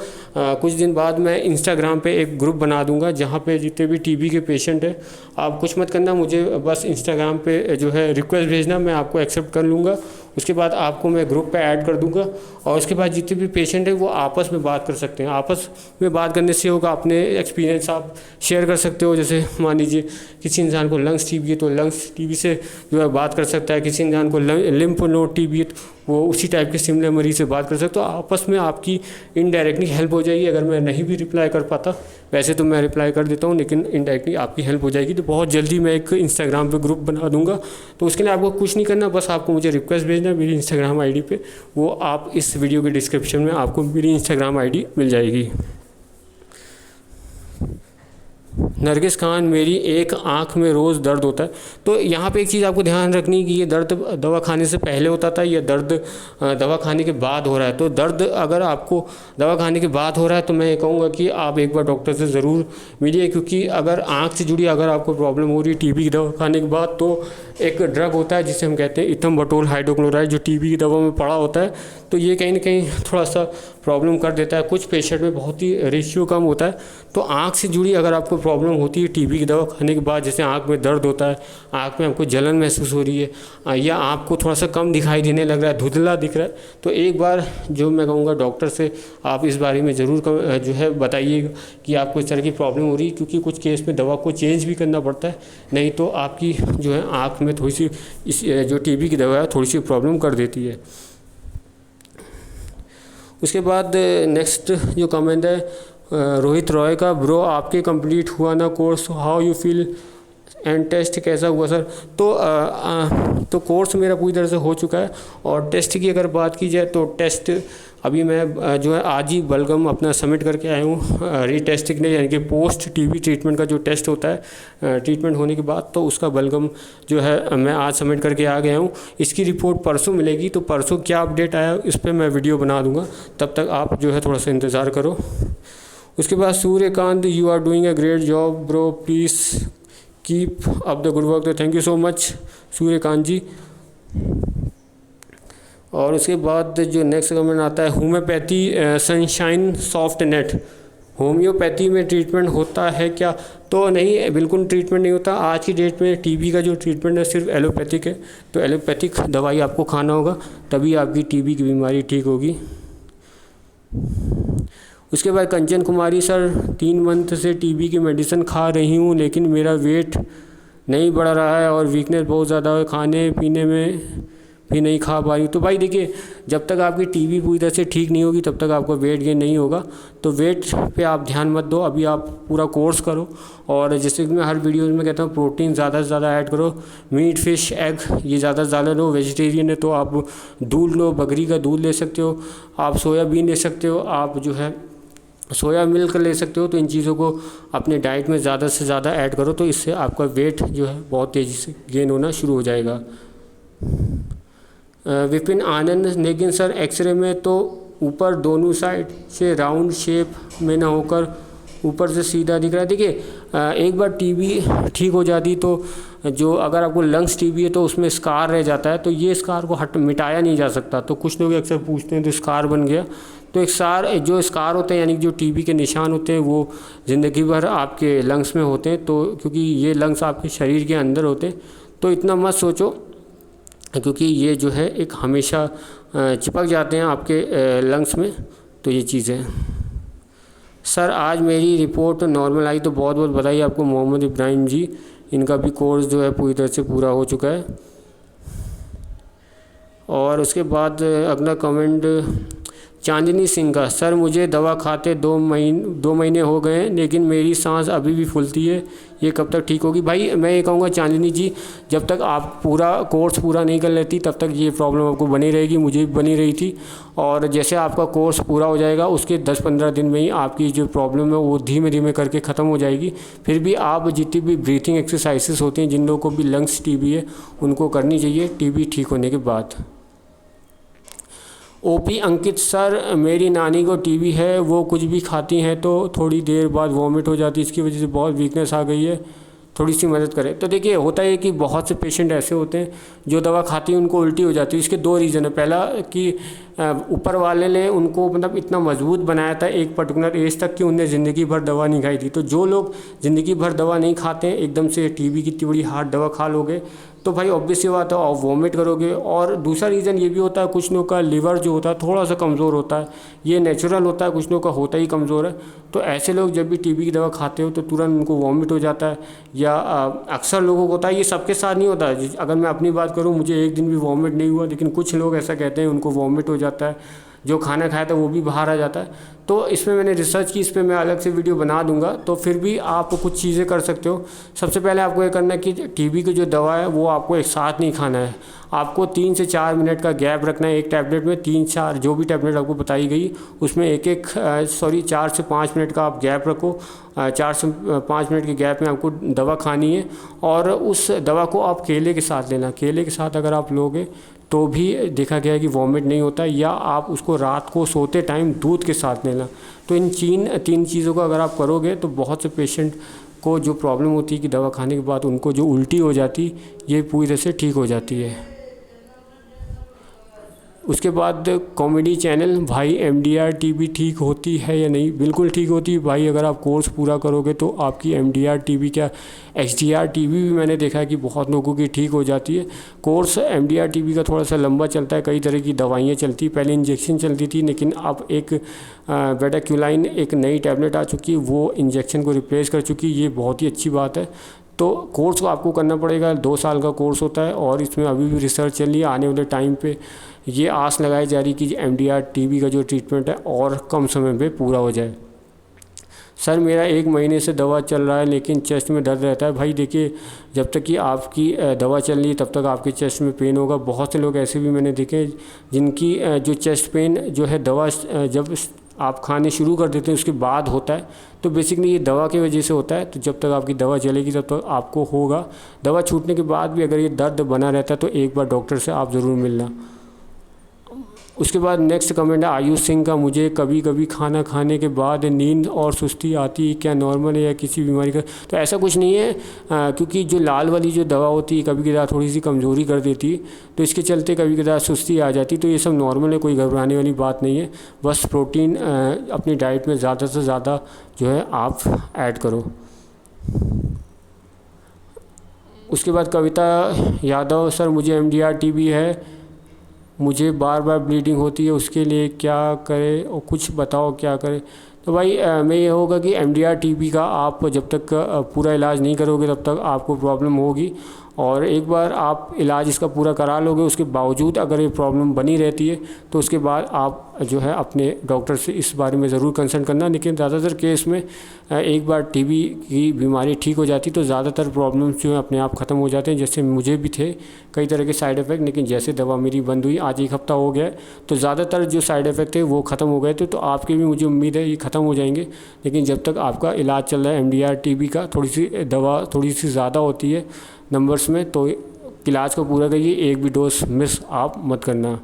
कुछ दिन बाद मैं इंस्टाग्राम पे एक ग्रुप बना दूंगा जहाँ पे जितने भी टीबी के पेशेंट हैं, आप कुछ मत करना, मुझे बस इंस्टाग्राम पे जो है रिक्वेस्ट भेजना, मैं आपको एक्सेप्ट कर लूँगा। उसके बाद आपको मैं ग्रुप पे ऐड कर दूंगा और उसके बाद जितने भी पेशेंट हैं वो आपस में बात कर सकते हैं। आपस में बात करने से होगा, अपने एक्सपीरियंस आप शेयर कर सकते हो। जैसे मान लीजिए किसी इंसान को लंग्स टीबी है तो लंग्स टीबी से जो है बात कर सकता है, किसी इंसान को लिम्फ नोड टीबी है तो वो उसी टाइप के सिमिलर मरीज से बात कर सकते हो। आपस में आपकी इनडायरेक्टली हेल्प हो जाएगी। अगर मैं नहीं भी रिप्लाई कर पाता, वैसे तो मैं रिप्लाई कर देता हूँ, लेकिन इनडायरेक्टली आपकी हेल्प हो जाएगी। तो बहुत जल्दी मैं एक इंस्टाग्राम पे ग्रुप बना दूंगा। तो उसके लिए आपको कुछ नहीं करना, बस आपको मुझे रिक्वेस्ट भेजना मेरी इंस्टाग्राम आईडी पे। वो आप इस वीडियो के डिस्क्रिप्शन में आपको मेरी इंस्टाग्राम आईडी मिल जाएगी। नरगिस खान, मेरी एक आंख में रोज़ दर्द होता है। तो यहाँ पे एक चीज़ आपको ध्यान रखनी है कि ये दर्द दवा खाने से पहले होता था या दर्द दवा खाने के बाद हो रहा है। तो दर्द अगर आपको दवा खाने के बाद हो रहा है तो मैं ये कहूँगा कि आप एक बार डॉक्टर से ज़रूर मिलिए, क्योंकि अगर आँख से जुड़ी अगर आपको प्रॉब्लम हो रही है टीबी की दवा खाने के बाद, तो एक ड्रग होता है जिसे हम कहते हैं इथम्बटोल हाइड्रोक्लोराइड, जो टीबी की दवा में पड़ा होता है। तो ये कहीं ना कहीं थोड़ा सा प्रॉब्लम कर देता है। कुछ पेशेंट में बहुत ही रेशियो कम होता है। तो आँख से जुड़ी अगर आपको प्रॉब्लम होती है टीबी की दवा खाने के बाद, जैसे आँख में दर्द होता है, आँख में आपको जलन महसूस हो रही है या आपको थोड़ा सा कम दिखाई देने लग रहा है, धुंधला दिख रहा है, तो एक बार जो मैं कहूँगा डॉक्टर से आप इस बारे में ज़रूर जो है बताइएगा कि आपको इस तरह की प्रॉब्लम हो रही है, क्योंकि कुछ केस में दवा को चेंज भी करना पड़ता है, नहीं तो आपकी जो है आँख में थोड़ी सी इस जो टीबी की दवा है थोड़ी सी प्रॉब्लम कर देती है। उसके बाद नेक्स्ट जो कमेंट है रोहित रॉय का, ब्रो आपके कंप्लीट हुआ ना course, how you feel and test कैसा हुआ सर? तो कोर्स मेरा पूरी तरह से हो चुका है। और टेस्ट की अगर बात की जाए तो टेस्ट अभी मैं जो है आज ही बलगम अपना सबमिट करके आया हूँ रीटेस्टिंग ने, यानी कि पोस्ट टीबी ट्रीटमेंट का जो टेस्ट होता है ट्रीटमेंट होने के बाद, तो उसका बलगम जो है मैं आज सबमिट करके आ गया हूँ। इसकी रिपोर्ट परसों मिलेगी, तो परसों क्या अपडेट आया इस पर मैं वीडियो बना दूँगा, तब तक आप जो है थोड़ा सा इंतज़ार करो। उसके बाद Suryakant, you are doing a great job bro, please keep up the good work. तो thank you so much Suryakant ji. और उसके बाद जो नेक्स्ट कमेंट आता है, homeopathy sunshine soft net, homeopathy में ट्रीटमेंट होता है क्या? तो नहीं, बिल्कुल ट्रीटमेंट नहीं होता। आज की डेट में टीबी का जो ट्रीटमेंट है सिर्फ एलोपैथिक है। तो एलोपैथिक दवाई आपको खाना होगा, तभी आपकी टीबी की बीमारी ठीक होगी। उसके बाद कंचन कुमारी, सर 3 मंथ से टीबी की मेडिसिन खा रही हूँ लेकिन मेरा वेट नहीं बढ़ रहा है और वीकनेस बहुत ज़्यादा है, खाने पीने में भी नहीं खा पा रही। तो भाई देखिए, जब तक आपकी टीबी पूरी तरह से ठीक नहीं होगी तब तक आपका वेट गेन नहीं होगा। तो वेट पे आप ध्यान मत दो, अभी आप पूरा कोर्स करो। और जैसे कि मैं हर वीडियो में कहता हूँ, प्रोटीन ज़्यादा से ज़्यादा ऐड करो, मीट, फिश, एग ये ज़्यादा से ज़्यादा लो। वेजिटेरियन है तो आप दूध लो, बकरी का दूध ले सकते हो, आप सोयाबीन ले सकते हो, आप जो है सोया मिल्क ले सकते हो। तो इन चीज़ों को अपने डाइट में ज़्यादा से ज़्यादा ऐड करो, तो इससे आपका वेट जो है बहुत तेज़ी से गेन होना शुरू हो जाएगा। विपिन आनंद, लेकिन सर एक्सरे में तो ऊपर दोनों साइड से राउंड शेप में ना होकर ऊपर से सीधा दिख रहा है। देखिए, एक बार टीबी ठीक हो जाती तो जो अगर आपको लंग्स टीबी है तो उसमें स्कार रह जाता है, तो ये स्कार को मिटाया नहीं जा सकता। तो कुछ लोग अक्सर पूछते हैं तो स्कार बन गया, तो एक जो स्कार होते हैं यानी जो टीबी के निशान होते हैं वो ज़िंदगी भर आपके लंग्स में होते हैं। तो क्योंकि ये लंग्स आपके शरीर के अंदर होते हैं, तो इतना मत सोचो, क्योंकि ये जो है एक हमेशा चिपक जाते हैं आपके लंग्स में। तो ये चीज़ें, सर आज मेरी रिपोर्ट नॉर्मल आई, तो बहुत बहुत बधाई आपको मोहम्मद इब्राहिम जी, इनका भी कोर्स जो है पूरी तरह से पूरा हो चुका है। और उसके बाद अगला कमेंट चांदनी सिंह का, सर मुझे दवा खाते 2 महीने हो गए हैं, लेकिन मेरी सांस अभी भी फूलती है, ये कब तक ठीक होगी? भाई मैं ये कहूँगा चांदनी जी, जब तक आप पूरा कोर्स पूरा नहीं कर लेती तब तक ये प्रॉब्लम आपको बनी रहेगी, मुझे भी बनी रही थी। और जैसे आपका कोर्स पूरा हो जाएगा उसके 10-15 दिन में ही आपकी जो प्रॉब्लम है वो धीमे धीमे करके ख़त्म हो जाएगी। फिर भी आप जितनी भी ब्रीथिंग एक्सरसाइजेस होती हैं, जिन लोगों को भी लंग्स टीबी है उनको करनी चाहिए टीबी ठीक होने के बाद। ओपी अंकित, सर मेरी नानी को टीबी है, वो कुछ भी खाती हैं तो थोड़ी देर बाद वॉमिट हो जाती है, इसकी वजह से बहुत वीकनेस आ गई है, थोड़ी सी मदद करें। तो देखिए, होता है कि बहुत से पेशेंट ऐसे होते हैं जो दवा खाती हैं उनको उल्टी हो जाती है। इसके 2 रीज़न है। पहला कि ऊपर वाले ने उनको मतलब इतना मजबूत बनाया था एक पर्टिकुलर एज तक कि उन्हें ज़िंदगी भर दवा नहीं खाई थी। तो जो लोग ज़िंदगी भर दवा नहीं खाते हैं, एकदम से टीबी की इतनी बड़ी हार्ड दवा खा लोगे तो भाई ऑब्वियस सी बात है आप वॉमिट करोगे। और दूसरा रीज़न ये भी होता है, कुछ लोगों का लिवर जो होता है थोड़ा सा कमज़ोर होता है, ये नेचुरल होता है, कुछ लोगों का होता ही कमज़ोर है। तो ऐसे लोग जब भी टीबी की दवा खाते हो तो तुरंत उनको वॉमिट हो जाता है, या अक्सर लोगों को होता है। ये सबके साथ नहीं होता है। अगर मैं अपनी बात करूँ, मुझे एक दिन भी वॉमिट नहीं हुआ, लेकिन कुछ लोग ऐसा कहते हैं उनको वॉमिट हो जाता है, जो खाना खाया था वो भी बाहर आ जाता है। तो इसमें मैंने रिसर्च की, इस पर मैं अलग से वीडियो बना दूंगा। तो फिर भी आप कुछ चीज़ें कर सकते हो। सबसे पहले आपको ये करना है कि टीबी की जो दवा है वो आपको एक साथ नहीं खाना है, आपको 3 से 4 मिनट का गैप रखना है। एक टैबलेट में 3-4 जो भी टैबलेट आपको बताई गई उसमें 4 से 5 मिनट का आप गैप रखो। 4 से 5 मिनट के गैप में आपको दवा खानी है, और उस दवा को आप केले के साथ लेना। केले के साथ अगर आप लोगे तो भी देखा गया है कि वॉमिट नहीं होता, या आप उसको रात को सोते टाइम दूध के साथ लेना। तो इन 3 चीज़ों को अगर आप करोगे तो बहुत से पेशेंट को जो प्रॉब्लम होती है कि दवा खाने के बाद उनको जो उल्टी हो जाती, ये पूरी तरह से ठीक हो जाती है। उसके बाद कॉमेडी चैनल, भाई एमडीआर टीबी ठीक होती है या नहीं? बिल्कुल ठीक होती है भाई, अगर आप कोर्स पूरा करोगे तो आपकी एमडीआर टीबी क्या एचडीआर टीबी भी मैंने देखा है कि बहुत लोगों की ठीक हो जाती है। कोर्स एमडीआर टीबी का थोड़ा सा लंबा चलता है, कई तरह की दवाइयाँ चलती, पहले इंजेक्शन चलती थी, लेकिन अब एक बेटाक्यूलाइन एक नई टैबलेट आ चुकी है, वो इंजेक्शन को रिप्लेस कर चुकी है। ये बहुत ही अच्छी बात है। तो कोर्स को आपको करना पड़ेगा, 2 साल का कोर्स होता है, और इसमें अभी भी रिसर्च चल रही है। आने वाले टाइम पे ये आस लगाई जा रही कि एमडीआर टीबी का जो ट्रीटमेंट है और कम समय में पूरा हो जाए। सर मेरा 1 महीने से दवा चल रहा है लेकिन चेस्ट में दर्द रहता है। भाई देखिए, जब तक कि आपकी दवा चल रही है तब तक आपके चेस्ट में पेन होगा। बहुत से लोग ऐसे भी मैंने देखे जिनकी जो चेस्ट पेन जो है दवा जब आप खाने शुरू कर देते हैं उसके बाद होता है। तो बेसिकली ये दवा की वजह से होता है। तो जब तक आपकी दवा चलेगी तब तक आपको होगा। दवा छूटने के बाद भी अगर ये दर्द बना रहता है तो एक बार डॉक्टर से आप ज़रूर मिलना। उसके बाद नेक्स्ट कमेंट है आयुष सिंह का, मुझे कभी कभी खाना खाने के बाद नींद और सुस्ती आती है, क्या नॉर्मल है या किसी बीमारी का? तो ऐसा कुछ नहीं है, क्योंकि जो लाल वाली जो दवा होती है कभी कभार थोड़ी सी कमज़ोरी कर देती है, तो इसके चलते कभी कभार सुस्ती आ जाती। तो ये सब नॉर्मल है, कोई घबराने वाली बात नहीं है। बस प्रोटीन अपनी डाइट में ज़्यादा से ज़्यादा जो है आप ऐड करो। उसके बाद कविता यादव, सर मुझे एमडीआर टीबी है, मुझे बार बार ब्लीडिंग होती है, उसके लिए क्या करें और कुछ बताओ क्या करें? तो भाई मैं ये होगा कि एमडीआर टीबी का आप जब तक पूरा इलाज नहीं करोगे तब तक आपको प्रॉब्लम होगी। और एक बार आप इलाज इसका पूरा करा लोगे, उसके बावजूद अगर ये प्रॉब्लम बनी रहती है तो उसके बाद आप जो है अपने डॉक्टर से इस बारे में ज़रूर कंसल्ट करना। लेकिन ज़्यादातर केस में एक बार टीबी की बीमारी ठीक हो जाती तो ज़्यादातर प्रॉब्लम्स जो है अपने आप ख़त्म हो जाते हैं। जैसे मुझे भी थे कई तरह के साइड इफ़ेक्ट, लेकिन जैसे दवा मेरी बंद हुई, आज 1 हफ़्ता हो गया है, तो ज़्यादातर जो साइड इफ़ेक्ट थे वो ख़त्म हो गए थे। तो आपके भी मुझे उम्मीद है ये ख़त्म हो जाएंगे। लेकिन जब तक आपका इलाज चल रहा है MDR टीबी का, थोड़ी सी दवा थोड़ी सी ज़्यादा होती है नंबर्स में, तो इलाज को पूरा करिए, एक भी डोज मिस आप मत करना।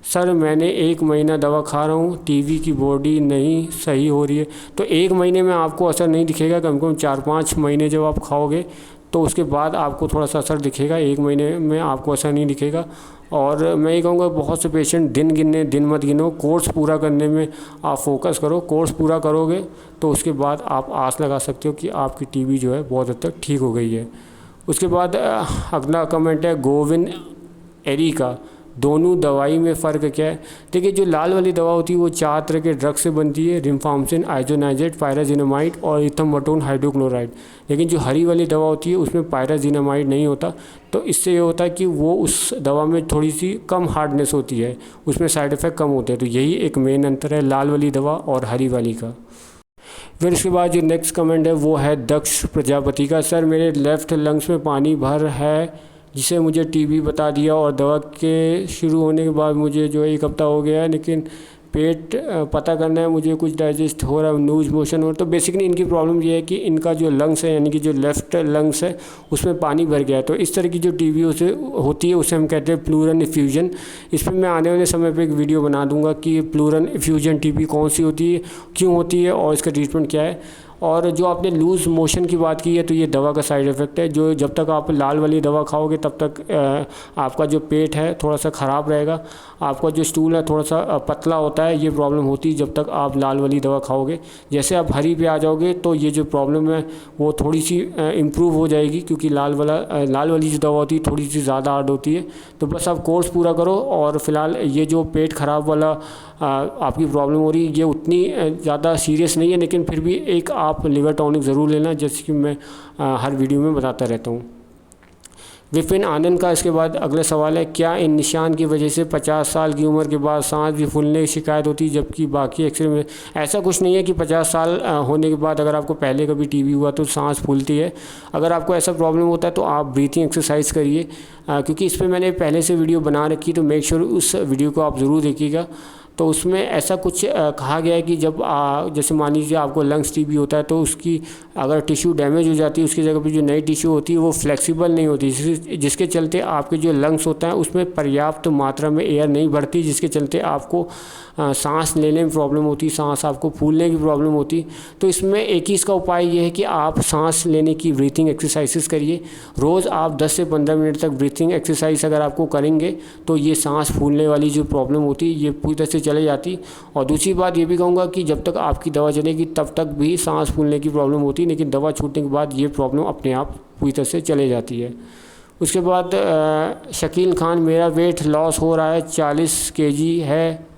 सर मैंने 1 महीना दवा खा रहा हूँ, टीबी की बॉडी नहीं सही हो रही है। तो 1 महीने में आपको असर नहीं दिखेगा, कम से कम 4-5 महीने जब आप खाओगे तो उसके बाद आपको थोड़ा सा असर दिखेगा। 1 महीने में आपको असर नहीं दिखेगा। और मैं ये कहूँगा बहुत से पेशेंट दिन मत गिनो, कोर्स पूरा करने में आप फोकस करो। कोर्स पूरा करोगे तो उसके बाद आप आस लगा सकते हो कि आपकी टीबी जो है बहुत हद तक ठीक हो गई है। उसके बाद अगला कमेंट है गोविंद एरी का, दोनों दवाई में फ़र्क क्या है? देखिए जो लाल वाली दवा होती है वो 4 तरह के ड्रग से बनती है, रिम्फाम्सिन, आइसोनाइजेट, पायराजिनामाइड और इथाम्बटोल हाइड्रोक्लोराइड। लेकिन जो हरी वाली दवा होती है उसमें पायराजिनामाइड नहीं होता। तो इससे ये होता है कि वो उस दवा में थोड़ी सी कम हार्डनेस होती है, उसमें साइड इफ़ेक्ट कम होते हैं। तो यही एक मेन अंतर है लाल वाली दवा और हरी वाली का। फिर उसके बाद जो नेक्स्ट कमेंट है वो है दक्ष प्रजापति का, सर मेरे लेफ़्ट लंग्स में पानी भर है जिसे मुझे टीबी बता दिया और दवा के शुरू होने के बाद मुझे जो है 1 हफ़्ता हो गया है, लेकिन पेट पता करना है मुझे, कुछ डाइजेस्ट हो रहा है, लूज मोशन हो रहा है। तो बेसिकली इनकी प्रॉब्लम ये है कि इनका जो लंग्स है यानी कि जो लेफ़्ट लंग्स है उसमें पानी भर गया है। तो इस तरह की जो टीबी उसे होती है उसे हम कहते हैं प्लूरल इफ्यूजन। इस पर मैं आने वाले समय पे एक वीडियो बना दूंगा कि प्लूरल इफ्यूजन टीबी कौन सी होती है, क्यों होती है और इसका ट्रीटमेंट क्या है। और जो आपने लूज़ मोशन की बात की है तो ये दवा का साइड इफ़ेक्ट है। जो जब तक आप लाल वाली दवा खाओगे तब तक आपका जो पेट है थोड़ा सा ख़राब रहेगा, आपका जो स्टूल है थोड़ा सा पतला होता है, ये प्रॉब्लम होती है जब तक आप लाल वाली दवा खाओगे। जैसे आप हरी पे आ जाओगे तो ये जो प्रॉब्लम है वो थोड़ी सी इम्प्रूव हो जाएगी, क्योंकि लाल वाली जो दवा होती है थोड़ी सी ज़्यादा हार्ड होती है। तो बस आप कोर्स पूरा करो। और फिलहाल ये जो पेट ख़राब वाला आपकी प्रॉब्लम हो रही है ये उतनी ज़्यादा सीरियस नहीं है, लेकिन फिर भी एक आप लिवर टॉनिक ज़रूर लेना, जैसे कि मैं हर वीडियो में बताता रहता हूँ। विपिन आनंद का इसके बाद अगला सवाल है, क्या इन निशान की वजह से 50 साल की उम्र के बाद सांस भी फूलने की शिकायत होती है जबकि बाकी एक्सरे में ऐसा कुछ नहीं है कि 50 साल होने के बाद अगर आपको पहले कभी टीबी हुआ तो सांस फूलती है। अगर आपको ऐसा प्रॉब्लम होता है तो आप ब्रीथिंग एक्सरसाइज करिए, क्योंकि इस पर मैंने पहले से वीडियो बना रखी, तो मेक श्योर उस वीडियो को आप ज़रूर देखिएगा। तो उसमें ऐसा कुछ कहा गया है कि जब जैसे मान लीजिए आपको लंग्स टीबी होता है तो उसकी अगर टिश्यू डैमेज हो जाती है उसकी जगह पे जो नई टिश्यू होती है वो फ्लेक्सिबल नहीं होती, जिसके चलते आपके जो लंग्स होता है उसमें पर्याप्त मात्रा में एयर नहीं बढ़ती, जिसके चलते आपको सांस लेने में प्रॉब्लम होती, सांस आपको फूलने की प्रॉब्लम होती। तो इसमें एक ही इसका उपाय ये है कि आप सांस लेने की ब्रीथिंग एक्सरसाइजेस करिए। रोज़ आप 10 से 15 मिनट तक ब्रीथिंग एक्सरसाइज अगर आपको करेंगे तो ये सांस फूलने वाली जो प्रॉब्लम होती है ये पूरी तरह से चले जाती। और दूसरी बात ये भी कहूँगा कि जब तक आपकी दवा चलेगी तब तक भी सांस फूलने की प्रॉब्लम होती, लेकिन दवा छूटने के बाद ये प्रॉब्लम अपने आप पूरी तरह से चले जाती है। उसके बाद शकील खान, मेरा वेट लॉस हो रहा है, 40 kg है,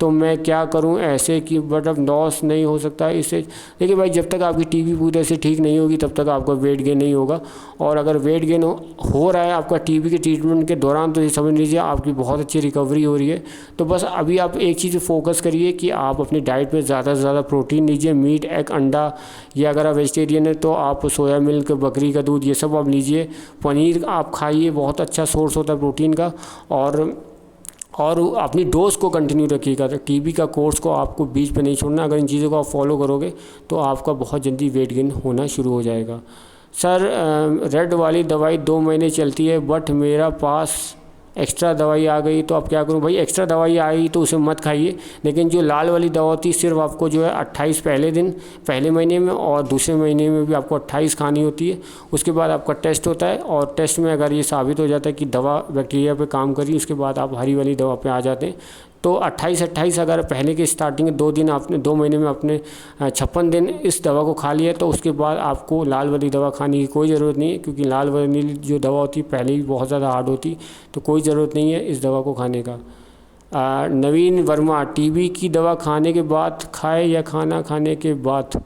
तो मैं क्या करूं ऐसे कि बट अब लॉस नहीं हो सकता इससे। देखिए भाई, जब तक आपकी टीबी पूरी तरह से ठीक नहीं होगी तब तक आपका वेट गेन नहीं होगा। और अगर वेट गेन हो रहा है आपका टीबी के ट्रीटमेंट के दौरान तो ये समझ लीजिए आपकी बहुत अच्छी रिकवरी हो रही है। तो बस अभी आप एक चीज़ फोकस करिए कि आप अपनी डाइट में ज़्यादा से ज़्यादा प्रोटीन लीजिए, मीट, एग, अंडा, या अगर आप वेजिटेरियन है तो आप सोया मिल्क, बकरी का दूध, ये सब आप लीजिए। पनीर आप खाइए, बहुत अच्छा सोर्स होता है प्रोटीन का। और अपनी डोज को कंटिन्यू रखिएगा। तो टीबी का कोर्स को आपको बीच पे नहीं छोड़ना। अगर इन चीज़ों को आप फॉलो करोगे तो आपका बहुत जल्दी वेट गेन होना शुरू हो जाएगा। सर रेड वाली दवाई 2 महीने चलती है बट मेरा पास एक्स्ट्रा दवाई आ गई तो अब क्या करूं? भाई एक्स्ट्रा दवाई आई तो उसे मत खाइए, लेकिन जो लाल वाली दवा होती है सिर्फ आपको जो है 28 पहले महीने में और दूसरे महीने में भी आपको 28 खानी होती है। उसके बाद आपका टेस्ट होता है और टेस्ट में अगर ये साबित हो जाता है कि दवा बैक्टीरिया पे काम कर रही है उसके बाद आप हरी वाली दवा पे आ जाते हैं। तो 28 अगर पहले के स्टार्टिंग 2 महीने में आपने 56 दिन इस दवा को खा लिया तो उसके बाद आपको लाल वाली दवा खाने की कोई ज़रूरत नहीं है, क्योंकि लाल वाली जो दवा होती है पहले ही बहुत ज़्यादा हार्ड होती, तो कोई ज़रूरत नहीं है इस दवा को खाने का। नवीन वर्मा, टीबी की दवा खाने के बाद खाए या खाना खाने के बाद?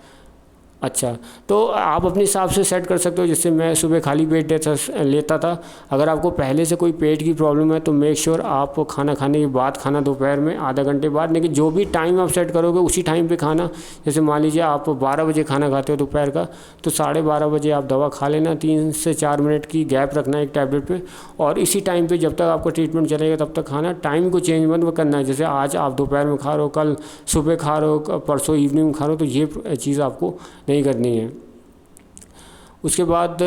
अच्छा, तो आप अपने हिसाब से सेट कर सकते हो। जैसे मैं सुबह खाली पेट लेता था। अगर आपको पहले से कोई पेट की प्रॉब्लम है तो मेक श्योर आप खाना खाने के बाद खाना, दोपहर में आधा घंटे बाद, लेकिन जो भी टाइम आप सेट करोगे उसी टाइम पे खाना। जैसे मान लीजिए आप 12 बजे खाना खाते हो दोपहर का, तो 12:30 बजे आप दवा खा लेना, 3 से 4 मिनट की गैप रखना एक टैबलेट पे, और इसी टाइम पे जब तक आपका ट्रीटमेंट चलेगा तब तक खाना। टाइम को चेंज मत करना है, जैसे आज आप दोपहर में खा रहे हो, कल सुबह खा रहे हो, परसों इवनिंग में खा रहे हो, तो ये चीज़ आपको नहीं करनी है। उसके बाद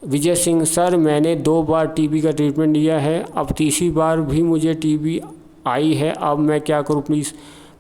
विजय सिंह, सर मैंने 2 बार टीबी का ट्रीटमेंट लिया है, अब तीसरी बार भी मुझे टीबी आई है, अब मैं क्या करूं प्लीज़।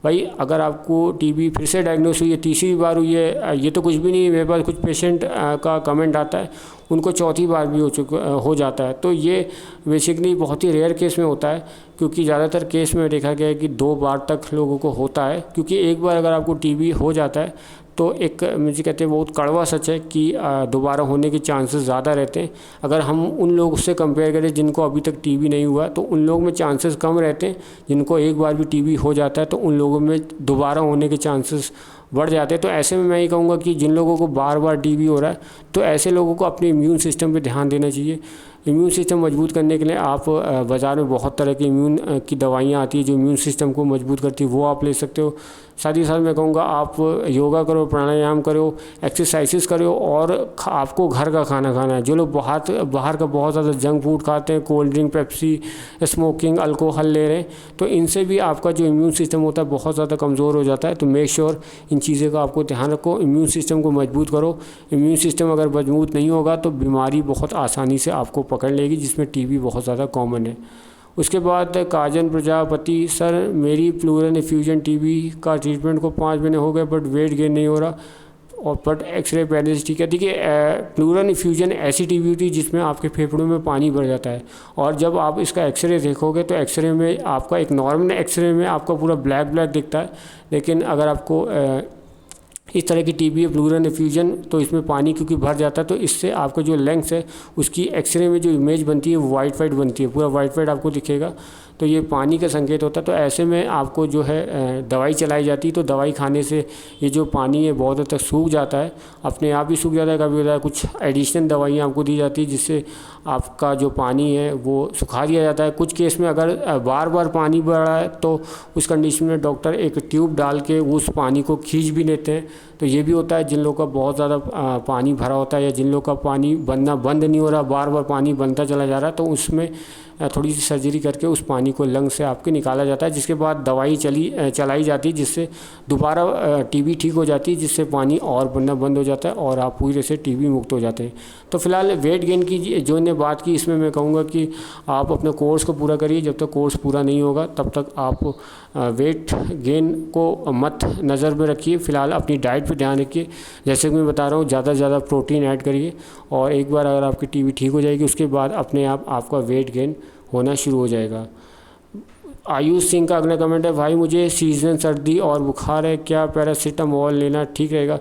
भाई अगर आपको टीबी फिर से डायग्नोस हुई है, तीसरी बार हुई है, ये तो कुछ भी नहीं है। मेरे पास कुछ पेशेंट का कमेंट आता है उनको चौथी बार भी हो जाता है। तो ये बेसिकली बहुत ही रेयर केस में होता है, क्योंकि ज़्यादातर केस में देखा गया है कि 2 बार तक लोगों को होता है। क्योंकि एक बार अगर आपको टीबी हो जाता है तो एक मुझे कहते हैं बहुत कड़वा सच है कि दोबारा होने के चांसेस ज़्यादा रहते हैं। अगर हम उन लोगों से कंपेयर करें जिनको अभी तक टीबी नहीं हुआ, तो उन लोगों में चांसेस कम रहते हैं। जिनको एक बार भी टीबी हो जाता है तो उन लोगों में दोबारा होने के चांसेस बढ़ जाते हैं। तो ऐसे में मैं ये कहूँगा कि जिन लोगों को बार बार टीबी हो रहा है, तो ऐसे लोगों को अपने इम्यून सिस्टम पे ध्यान देना चाहिए। इम्यून सिस्टम मजबूत करने के लिए आप बाज़ार में बहुत तरह की इम्यून की दवाइयाँ आती है जो इम्यून सिस्टम को मजबूत करती है, वो आप ले सकते हो। साथ ही साथ मैं कहूँगा आप योगा करो, प्राणायाम करो, एक्सरसाइजेस करो, और आपको घर का खाना खाना है। जो लोग बाहर का बहुत ज़्यादा जंक फूड खाते हैं, cold drink, Pepsi, smoking, alcohol ले रहे हैं, तो इनसे भी आपका जो इम्यून सिस्टम होता है बहुत ज़्यादा कमज़ोर हो जाता है। तो मेक श्योर इन चीज़ों का आपको ध्यान रखो, इम्यून सिस्टम को मजबूत करो। इम्यून सिस्टम अगर मजबूत नहीं होगा तो बीमारी बहुत आसानी से आपको पकड़ लेगी, जिसमें टीबी बहुत ज़्यादा कॉमन है। उसके बाद काजन प्रजापति, सर मेरी प्लूरल इफ्यूजन टीबी का ट्रीटमेंट को 5 महीने हो गए बट वेट गेन नहीं हो रहा, और बट एक्सरे पहले से ठीक है। देखिए प्लूरल इफ्यूजन ऐसी टीबी होती है जिसमें आपके फेफड़ों में पानी भर जाता है, और जब आप इसका एक्सरे देखोगे तो एक्सरे में आपका एक नॉर्मल एक्सरे में आपका पूरा ब्लैक ब्लैक दिखता है। लेकिन अगर आपको इस तरह की टीबी है प्लूरल इफ्यूजन, तो इसमें पानी क्योंकि भर जाता है, तो इससे आपका जो लंग्स है उसकी एक्सरे में जो इमेज बनती है वो वाइट बनती है, पूरा वाइट आपको दिखेगा। तो ये पानी का संकेत होता है। तो ऐसे में आपको जो है दवाई चलाई जाती है, तो दवाई खाने से ये जो पानी है बहुत हद तक सूख जाता है, अपने आप ही सूख जाता है। कभी कभी कुछ एडिशनल दवाइयाँ आपको दी जाती है जिससे आपका जो पानी है वो सुखा दिया जाता है। कुछ केस में अगर बार बार पानी बढ़ रहा है तो उस कंडीशन में डॉक्टर एक ट्यूब डाल के उस पानी को खींच भी लेते हैं। तो ये भी होता है जिन लोगों का बहुत ज़्यादा पानी भरा होता है, या जिन लोगों का पानी बनना बंद नहीं हो रहा, बार बार पानी बनता चला जा रहा है, तो उसमें थोड़ी सी सर्जरी करके उस पानी को लंग से आपके निकाला जाता है, जिसके बाद दवाई चलाई जाती है जिससे दोबारा टीबी ठीक हो जाती है, जिससे पानी और बनना बंद हो जाता है और आप पूरी तरह से टीबी मुक्त हो जाते हैं। तो फिलहाल वेट गेन की जो इन्हें बात की, इसमें मैं कहूँगा कि आप अपने कोर्स को पूरा करिए। जब तक कोर्स पूरा नहीं होगा तब तक आप वेट गेन को मत नज़र में रखिए। फ़िलहाल अपनी डाइट पे ध्यान रखिए। जैसे कि मैं बता रहा हूँ, ज़्यादा से ज़्यादा प्रोटीन ऐड करिए, और एक बार अगर आपकी टीबी ठीक हो जाएगी उसके बाद अपने आप आपका वेट गेन होना शुरू हो जाएगा। आयुष सिंह का अगला कमेंट है, भाई मुझे सीजन सर्दी और बुखार है, क्या पैरासीटामोल लेना ठीक रहेगा?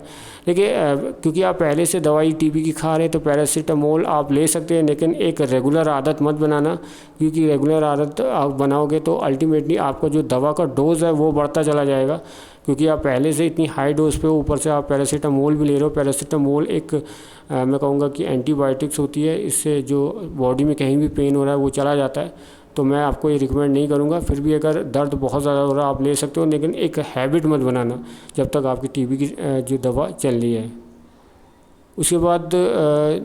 देखिए क्योंकि आप पहले से दवाई टीबी की खा रहे हैं तो पैरासीटामोल आप ले सकते हैं, लेकिन एक रेगुलर आदत मत बनाना, क्योंकि रेगुलर आदत आप बनाओगे तो अल्टीमेटली आपका जो दवा का डोज़ है वो बढ़ता चला जाएगा। क्योंकि आप पहले से इतनी हाई डोज पे ऊपर से आप पैरासीटामोल भी ले रहे हो। पैरासीटामोल एक मैं कहूँगा कि एंटीबायोटिक्स होती है, इससे जो बॉडी में कहीं भी पेन हो रहा है वो चला जाता है। तो मैं आपको ये रिकमेंड नहीं करूँगा। फिर भी अगर दर्द बहुत ज़्यादा हो रहा है आप ले सकते हो, लेकिन एक हैबिट मत बनाना जब तक आपकी टीबी की जो दवा चल रही है। उसके बाद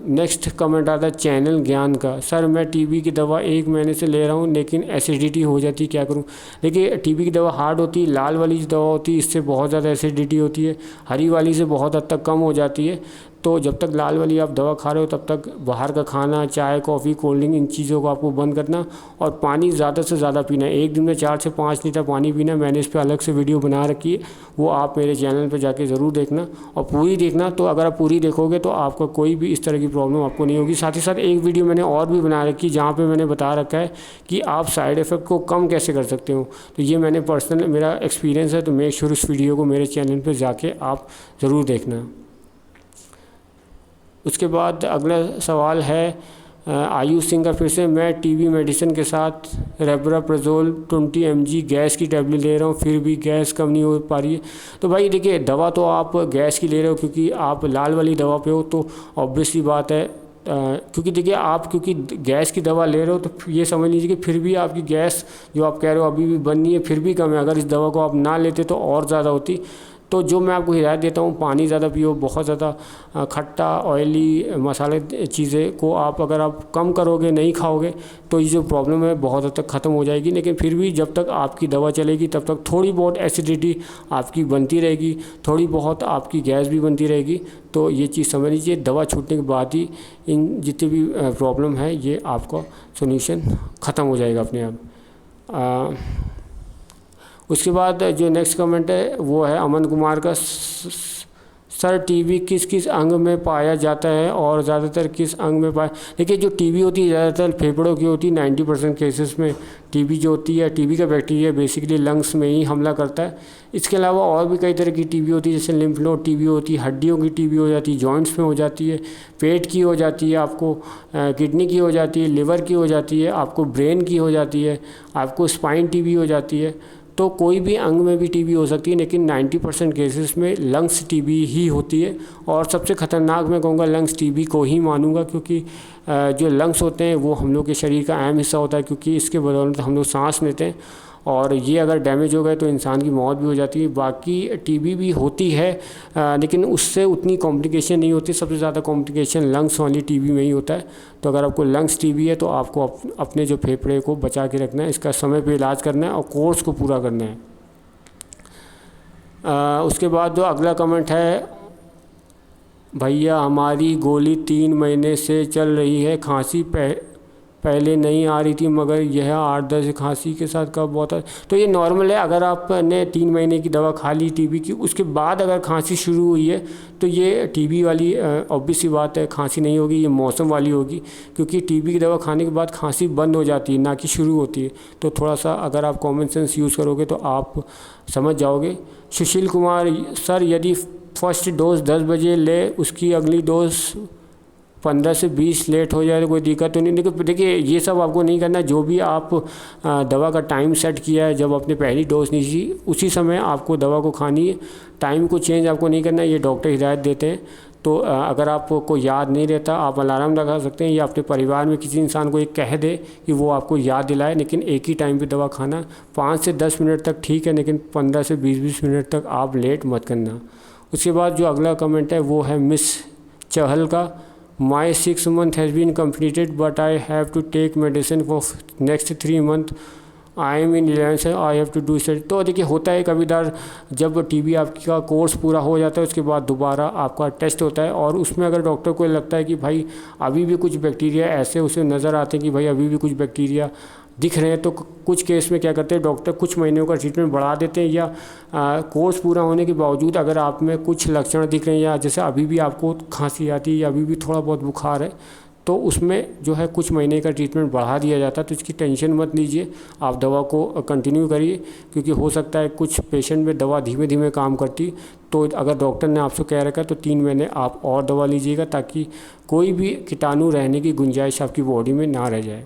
नेक्स्ट कमेंट आता है चैनल ज्ञान का, सर मैं टीबी की दवा 1 महीने से ले रहा हूँ लेकिन एसिडिटी हो जाती है, क्या करूँ? देखिए टीबी की दवा हार्ड होती है, लाल वाली जो दवा होती है इससे बहुत ज़्यादा एसिडिटी होती है, हरी वाली से बहुत हद तक कम हो जाती है। तो जब तक लाल वाली आप दवा खा रहे हो तब तक बाहर का खाना, चाय, कॉफ़ी, कोल्ड ड्रिंक, इन चीज़ों को आपको बंद करना, और पानी ज़्यादा से ज़्यादा पीना है। एक दिन में 4 से 5 लीटर पानी पीना। मैंने इस पर अलग से वीडियो बना रखी है, वो आप मेरे चैनल पर जाके ज़रूर देखना, और पूरी देखना। तो अगर आप पूरी देखोगे तो आपको कोई भी इस तरह की प्रॉब्लम आपको नहीं होगी। साथ ही साथ एक वीडियो मैंने और भी बना रखी है जहाँ पर मैंने बता रखा है कि आप साइड इफ़ेक्ट को कम कैसे कर सकते हो। तो ये मैंने पर्सनल मेरा एक्सपीरियंस है, तो मेक श्योर इस वीडियो को मेरे चैनल पर जाके आप ज़रूर देखना। उसके बाद अगला सवाल है आयुष सिंह का फिर से, मैं टीबी मेडिसिन के साथ रेब्राप्राज़ोल 20 mg गैस की टैबलेट ले रहा हूँ, फिर भी गैस कम नहीं हो पा रही है। तो भाई देखिए, दवा तो आप गैस की ले रहे हो क्योंकि आप लाल वाली दवा पे हो, तो ऑब्वियसली बात है क्योंकि देखिए आप क्योंकि गैस की दवा ले रहे हो तो ये समझ लीजिए कि फिर भी आपकी गैस जो आप कह रहे हो अभी भी बन नहीं है, फिर भी कम है। अगर इस दवा को आप ना लेते तो और ज़्यादा होती। तो जो मैं आपको हिदायत देता हूँ, पानी ज़्यादा पियो। बहुत ज़्यादा खट्टा ऑयली मसाले चीज़ें को आप अगर आप कम करोगे, नहीं खाओगे, तो ये जो प्रॉब्लम है बहुत हद तक ख़त्म हो जाएगी। लेकिन फिर भी जब तक आपकी दवा चलेगी तब तक थोड़ी बहुत एसिडिटी आपकी बनती रहेगी, थोड़ी बहुत आपकी गैस भी बनती रहेगी। तो ये चीज़ समझ लीजिए, दवा छूटने के बाद ही इन जितनी भी प्रॉब्लम है ये आपका सोल्यूशन ख़त्म हो जाएगा अपने आप। उसके बाद जो नेक्स्ट कमेंट है वो है अमन कुमार का, सर टीबी किस किस अंग में पाया जाता है और ज़्यादातर किस अंग में पाया। देखिए, जो टीबी होती है ज़्यादातर फेफड़ों की होती है। 90% केसेस में टीबी जो होती है, टीबी का बैक्टीरिया बेसिकली लंग्स में ही हमला करता है। इसके अलावा और भी कई तरह की टीबी होती है, जैसे लिम्फ नोड टीबी होती है, हड्डियों की टीबी हो जाती है, जॉइंट्स में हो जाती है, पेट की हो जाती है, आपको किडनी की हो जाती है, लिवर की हो जाती है, आपको ब्रेन की हो जाती है, आपको स्पाइन टीबी हो जाती है। तो कोई भी अंग में भी टीबी हो सकती है, लेकिन 90% केसेस में लंग्स टीबी ही होती है। और सबसे ख़तरनाक मैं कहूँगा लंग्स टीबी को ही मानूंगा, क्योंकि जो लंग्स होते हैं वो हम लोग के शरीर का अहम हिस्सा होता है, क्योंकि इसके बदौलत हम लोग सांस लेते हैं, और ये अगर डैमेज हो गए तो इंसान की मौत भी हो जाती है। बाकी टीबी भी होती है लेकिन उससे उतनी कॉम्प्लिकेशन नहीं होती। सबसे ज़्यादा कॉम्प्लिकेशन लंग्स वाली टीबी में ही होता है। तो अगर आपको लंग्स टीबी है तो आपको अपने जो फेफड़े को बचा के रखना है, इसका समय पे इलाज करना है और कोर्स को पूरा करना है। उसके बाद जो अगला कमेंट है, भैया हमारी गोली 3 महीने से चल रही है, खांसी पहले नहीं आ रही थी मगर यह 8-10 खांसी के साथ कब बहुत है। तो ये नॉर्मल है। अगर आपने 3 महीने की दवा खा ली टीबी की, उसके बाद अगर खांसी शुरू हुई है तो ये टीबी वाली ऑब्वियस सी बात है, खांसी नहीं होगी, ये मौसम वाली होगी। क्योंकि टीबी की दवा खाने के बाद खांसी बंद हो जाती है, ना कि शुरू होती है। तो थोड़ा सा अगर आप कॉमन सेंस यूज़ करोगे तो आप समझ जाओगे। सुशील कुमार, सर यदि फर्स्ट डोज 10 बजे ले, उसकी अगली डोज 15 से 20 लेट हो जाए तो कोई दिक्कत तो नहीं। देखिए, ये सब आपको नहीं करना। जो भी आप दवा का टाइम सेट किया है, जब आपने पहली डोज ली थी उसी समय आपको दवा को खानी है। टाइम को चेंज आपको नहीं करना, ये डॉक्टर हिदायत देते हैं। तो अगर आपको याद नहीं रहता, आप अलार्म लगा सकते हैं या अपने परिवार में किसी इंसान को एक कह दे कि वो आपको याद दिलाए। लेकिन एक ही टाइम पे दवा खाना, 5 से 10 मिनट तक ठीक है, लेकिन 15 से 20 मिनट तक आप लेट मत करना। उसके बाद जो अगला कमेंट है वो है मिस चहल का, My 6 month has been completed but I have to take medicine for next 3 month. I am in 11th, I have to do study. तो देखिए, होता है कभी-कभार जब टीबी आपका कोर्स पूरा हो जाता है उसके बाद दोबारा आपका टेस्ट होता है, और उसमें अगर डॉक्टर को लगता है कि भाई अभी भी कुछ बैक्टीरिया ऐसे उसे नज़र आते हैं कि भाई अभी भी कुछ बैक्टीरिया दिख रहे हैं, तो कुछ केस में क्या करते हैं डॉक्टर, कुछ महीनों का ट्रीटमेंट बढ़ा देते हैं। या कोर्स पूरा होने के बावजूद अगर आप में कुछ लक्षण दिख रहे हैं, या जैसे अभी भी आपको खांसी आती है या अभी भी थोड़ा बहुत बुखार है, तो उसमें जो है कुछ महीने का ट्रीटमेंट बढ़ा दिया जाता है। तो इसकी टेंशन मत लीजिए, आप दवा को कंटिन्यू करिए, क्योंकि हो सकता है कुछ पेशेंट में दवा धीमे धीमे काम करती। तो अगर डॉक्टर ने आपसे कह रखा है तो 3 महीने आप और दवा लीजिएगा, ताकि कोई भी कीटाणु रहने की गुंजाइश आपकी बॉडी में ना रह जाए।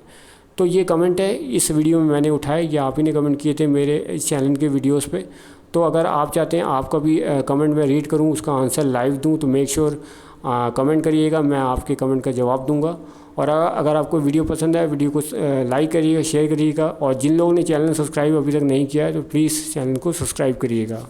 तो ये कमेंट है इस वीडियो में मैंने उठाए, ये आप ही ने कमेंट किए थे मेरे चैनल के वीडियोस पे। तो अगर आप चाहते हैं आपका भी कमेंट में रीड करूं, उसका आंसर लाइव दूं, तो मेक श्योर कमेंट करिएगा, मैं आपके कमेंट का जवाब दूंगा। और अगर आपको वीडियो पसंद आए, वीडियो को लाइक करिएगा, शेयर करिएगा, और जिन लोगों ने चैनल सब्सक्राइब अभी तक नहीं किया है तो प्लीज़ चैनल को सब्सक्राइब करिएगा।